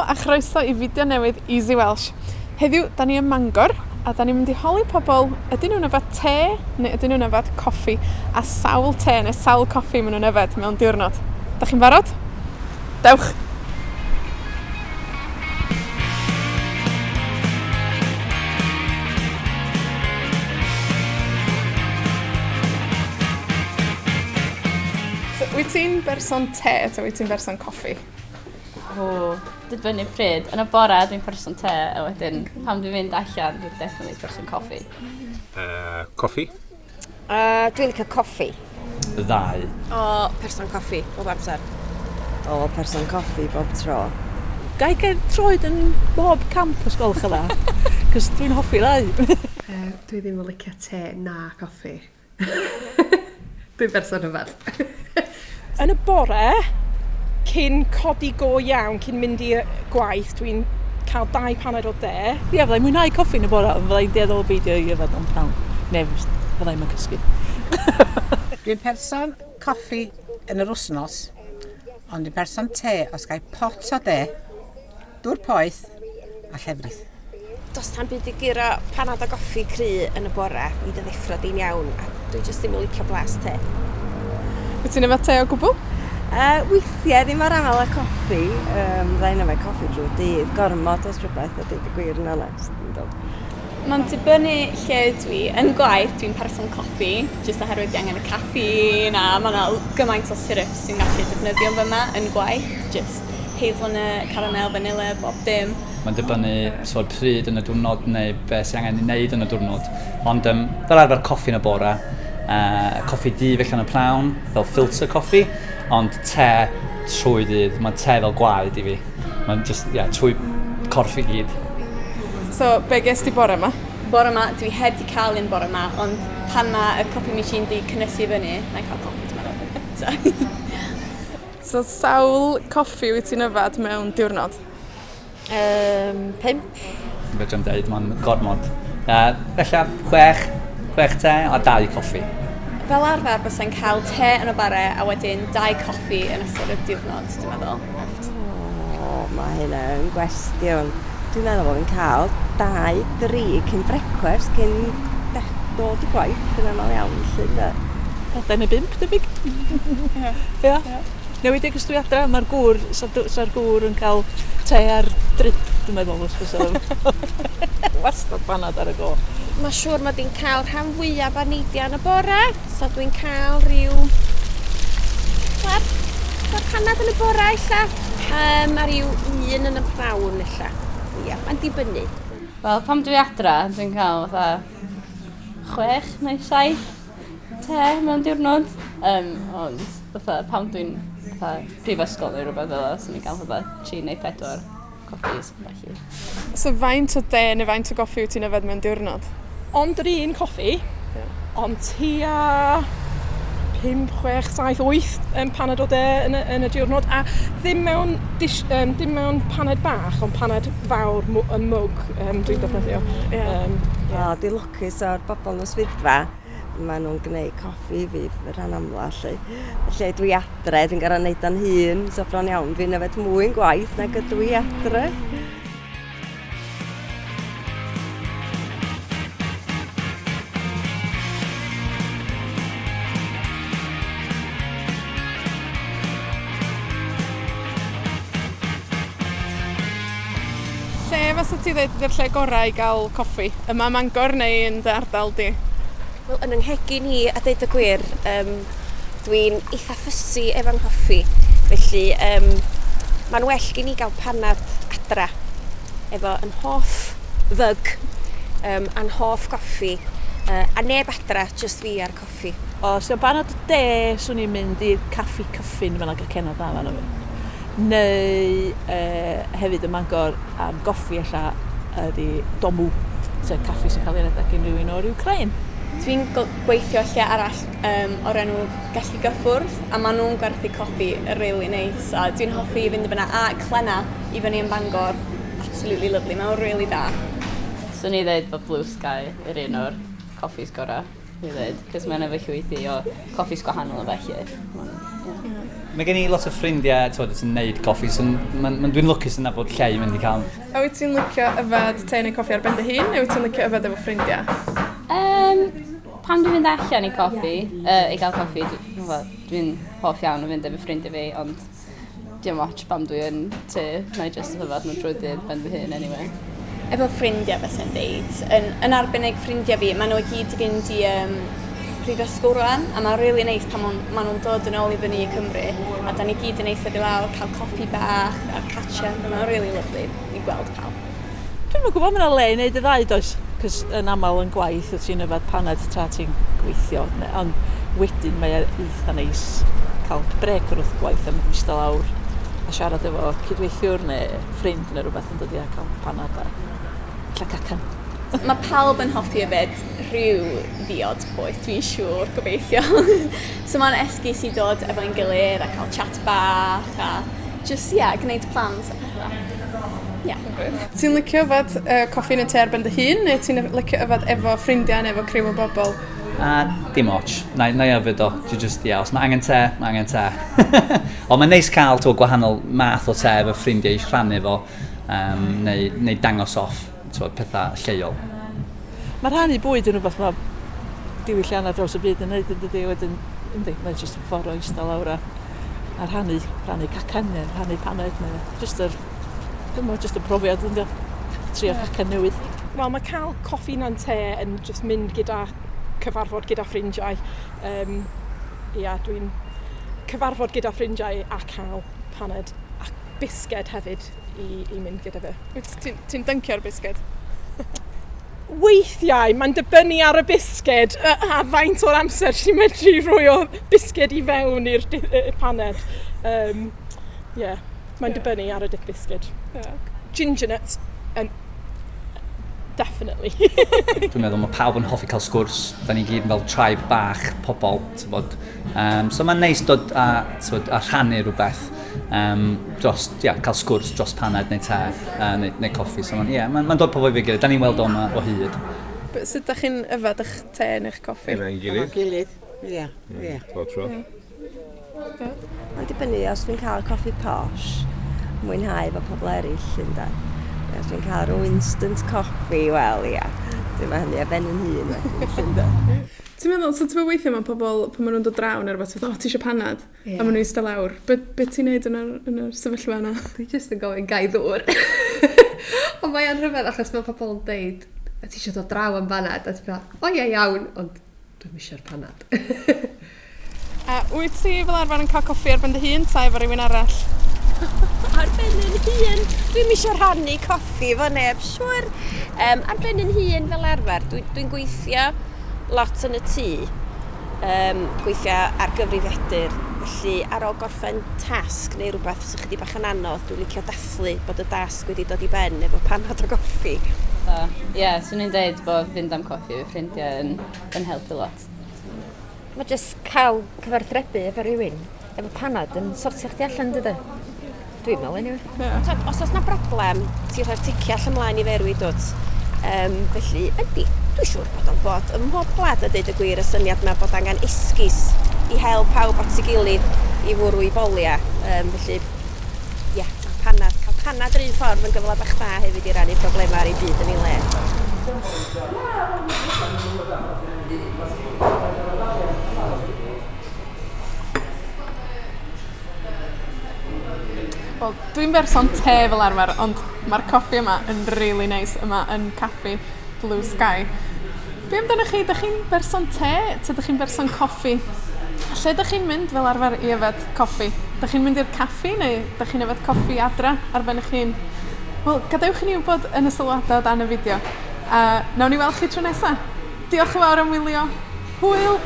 a chroeso i fideo newydd Easy Welsh. Heddiw, da ni yn Mangor, a da ni'n mynd i holi pobl, ydyn nhw'n yfed te, neu ydyn nhw'n yfed coffi, a sawl te neu sawl coffi maen nhw'n yfed mewn diwrnod. Da chi'n barod? Dewch! So, wyt ti'n berson te, ta wyt ti'n berson coffi? O, dibynnu pryd. Yn y bore, dwi'n person te, a wedyn, pam dwi'n mynd allan, dwi'n definitely person coffi. Coffi? Dwi'n licio coffi. Y ddau. O, person coffi, bob amser. O, person coffi, bob tro. Gai gael troed yn bob camp os gwelwch yna, cos dwi'n hoffi ddau. Dwi ddim yn licio te na coffi. Dwi'n berson yfad. Yn y bore, cyn codi go iawn, cyn mynd i gwaith, dwi'n cael 2 paned o de. Ie, fyddai'n mwynhau coffi yn y bore, ond fyddai'n deddol o beidio i yfed o'n pnawn. Neu fyddai'n mynd cysgu. Dwi'n person coffi yn yr wsnos, ond dwi'n person te os gai pot o de, dŵr poeth a llefrith. Does tam byd i giro paned o goffi cry yn y bore, i dy ddeffro di'n iawn, a dwi jyst ddim yn licio blas te. Wyt ti'n yfed te o gwbl? Weithiau ddim ar aml y coffi, byddai'n yfed coffi drwy dydd, gormod os rhywbeth a dweud y gwir yn onest. Mae'n dibynnu lle dwi. Yn gwaith, dwi'n person coffi, jyst oherwydd dwi angen y caffeine, a mae yna gymaint o syrups sy'n gallu defnyddio fyma yn gwaith, jyst hazelnut, caramel, vanilla, bob dim. Mae'n dibynnu so'r pryd yn y diwrnod neu beth sy'n angen i wneud yn y diwrnod. Ond fel arfer coffi yn y bore, coffi di felly yn y pnawn, fel filter coffi, ond te trwy dydd, mae te fel gwaed i fi. Mae'n just, trwy corff i gyd. So, be ges ti bore yma? Bore yma, dwi heb di cael un bore yma, ond pan mae y coffi machine di cynnysu fyny, na i cael coffi ti'n So, sawl coffi wyt ti'n yfed mewn diwrnod? 5. Fedrwn dweud, mae'n gormod. Felly 6 te a 2 coffi. Fel arfer, bysa'n cael te yn y bare a wedyn 2 coffi yn ystod y diwrnod, dwi'n meddwl. O, mae hynna yn gwestiwn. Dwi'n meddwl bod fi'n cael 2, 3 cyn brecwast, cyn dod i gwaith, yn aml iawn, lle. 4 neu 5, debyg. Ia. Newid ag ystwy adra, mae'r gŵr, sa'r gŵr yn cael te ar drip, dwi'n meddwl, os bys wastad banad ar y go. Mae siŵr mod i'n cael rhan fwyaf o neidio yn y bore, so dwi'n cael rhyw 4 paned yn y bore illa, a rhyw 1 yn y prawn illa. Ia, mae'n dibynnu. Wel, pam dwi adra, dwi'n cael fatha 6 neu 7 te mewn diwrnod. Ond fatha pam dwi'n prifysgol neu rhywbeth fel yna, so ni'n cael fatha 3 neu 4 coffees. So, faint o de neu faint o goffi wyt ti'n yfed mewn diwrnod? Ond yr un coffi, ond tua 5, 6, 7, 8 paned o de yn y diwrnod, a ddim mewn paned bach, ond paned fawr, y mwg dwi'n defnyddio. Dwi'n lwcus o'r bobl yn y swyddfa. Maen nhw'n gwneud coffi i fi rhan amla lle. Lle dwi adre, dwi'n gorfod wneud o'n hun, so bron iawn, dwi'n yfed mwy yn gwaith nag ydw i adre. Lle fasa ti dweud ydy'r lle gorau i gael coffi? Yma Mangor neu yn dy ardal di? Wel, yn nghegin i, a deud y gwir, dwi'n eitha ffysi efo'n coffi. Felly, mae'n well gen i gael paned adra efo yn hoff ddug, a'n hoff goffi, a neb adra, just fi ar coffi. Os yw'n paned o de, swn i'n mynd i'r caffi cyffin fan ag y cenad dda fan yma. Neu hefyd yn Mangor am goffi alla ydi domu, sef caffi sy'n cael ei redeg yn rhywun o'r Ukraine. Dwi'n gweithio lle arall o'r enw Gallu Gyffwrdd, a maen nhw'n gwerthu coffi really nice, a dwi'n hoffi i fynd i fyna, a clenna i fyny yn Bangor, absolutely lovely, mae'n really da. Swn i dweud bod Blue Sky yr un o'r coffis gorau, i ddweud, cos mae'n efo llwythi o coffis gwahanol o felly. Mae gen i lot o ffrindiau sy'n neud coffi, so dwi'n lwcus yna bod lle i mynd i cael. A wyt ti'n licio yfed te neu coffi ar ben dy hun, neu wyt ti'n licio yfed efo ffrindiau? Pan dwi'n mynd allan i coffi, i gael coffi, dwi'n hoff iawn o fynd efo ffrindiau fi, ond dim watch pam dwi'n te, na i just yfed nhw trwy dydd ben fy hun anyway. Efo ffrindiau fysa'n deud, yn arbennig ffrindiau fi, maen nhw gyd i fynd i prifysgol rwan, a mae'n really neis pan maen nhw'n dod yn ôl i fyny i Cymru, a da ni gyd yn eithaf i lawr, cael coffi bach a'r catch-up, mae'n really lovely i gweld pawb. Dwi'n yn gwybod mae'n le i wneud y ddau does, cos yn aml yn gwaith wyt ti'n yfed paned tra ti'n gweithio, ond wedyn mae eitha neis cael brec o'r wrth gwaith am gwisgo lawr a siarad efo cydweithiwr neu ffrind neu rhywbeth yn dod i cael paned a lla cacan. Mae pawb yn hoffi yfed rhyw ddiod boeth, dwi'n siŵr, gobeithio. So mae'n esgus i dod efo'n gilydd a cael chat bach a just, gwneud plans. Ti'n licio yfed coffi neu te ar ben dy hun, neu ti'n licio yfed efo ffrindiau neu efo criw o bobl? Dim ots. Na i yfed o. Os mae angen te, mae angen te. Ond mae'n neis cael gwahanol math o te efo ffrindiau i rhannu efo, neu dangos off pethau lleol. Mae rhannu bwyd yn rhywbeth mae diwylliannau dros y byd yn neud yn dydi wedyn, mae'n jyst yn ffordd o eistedd lawr a rhannu cacan neu rhannu paned neu jyst y profiad yn trio cacan newydd. Wel, mae cael coffi na'n te yn just mynd gyda cyfarfod gyda ffrindiau. Dwi'n cyfarfod gyda ffrindiau a cael paned a bisged hefyd i mynd gyda fe. Ti'n dyncio'r bisged? Weithiau, mae'n dibynnu ar y bisged a faint o'r amser sy'n medru rhoi o bisged i fewn i'r paned. Mae'n dibynnu ar y bisged. Ginger nuts, definitely. Dwi'n meddwl mae pawb yn hoffi cael sgwrs. Da ni gyd fel tribe bach, pobl. So mae'n neis dod a rhannu rhywbeth. Cael sgwrs dros paned neu te neu coffi. So mae'n dod pobl i fi gilydd. Da ni'n weld o'ma o hyd. Sut ydych chi'n yfed eich te neu'ch coffi? Efo'n gilydd. Gilydd, ie. Bob tro. Mae'n dibynnu os dwi'n cael coffi posh, mwynhau efo pobl eraill ynda. Os dwi'n cael rhyw instant coffi, wel dwi'n meddwl hynny a ben yn hun wedyn ynda. Ti'n meddwl, so ti'n weithio mae pobl, pan maen nhw'n dod draw neu rhywbeth, ti eisiau panad? A maen nhw'n eistedd lawr. Be ti'n neud yn yr sefyllfa yna? Dwi jyst yn gofyn gai ddŵr. Ond mae'n rhyfedd achos mae pobl yn deud, a ti eisiau dod draw am panad, a ti'n meddwl, o ie iawn, ond dwi'n eisiau'r panad. A wyt ti fel arfer yn cael coffi ar ben dy hun, ta efo rhywun arall? Ar ben yn hun, dwi'n eisiau rhannu coffi fo neb, siwr. Ar ben yn hun fel arfer, dwi'n gweithio lot yn y tŷ, gweithio ar gyfrifiadur, felly ar ôl gorffen tasg neu rhywbeth sy'n chydig bach yn anodd, dwi'n licio dathlu bod y dasg wedi dod i ben efo panad o goffi. Swn i'n deud bod fynd am coffi efo ffrindiau yn helpu lot. Mae jyst cael cyfarthrebu efo rhywun, efo panad yn sortio chdi allan dydy. Dwi'n meddwl anyway. Os oes na broblem, ti'n rhoi'r ticiall ymlaen i ferwyd dwt. Felly, dwi'n siŵr bod o'n bod ym mhob gwlad a deud y gwir y syniad yma bod angen esgus i hel pawb at ei gilydd i fwrw i bolia. Felly, cael panad yr un ffordd yn gyfle bach da hefyd i rannu problemau ar ei byd yn ei le. Wel, dwi'n berson te fel arfer, ond mae'r coffi yma yn really nice yma yn Caffi Blue Sky. Be amdanoch chi? Ydych chi'n berson te? Ta ydych chi'n berson coffi? Lle ydych chi'n mynd fel arfer i yfed coffi? Ydych chi'n mynd i'r caffi neu ydych chi'n yfed coffi adra ar ben eich hun? Wel, gadewch i ni wybod yn y sylwadau o dan y fideo. A nawn ni weld chi tro nesaf. Diolch yn fawr am wylio. Hwyl!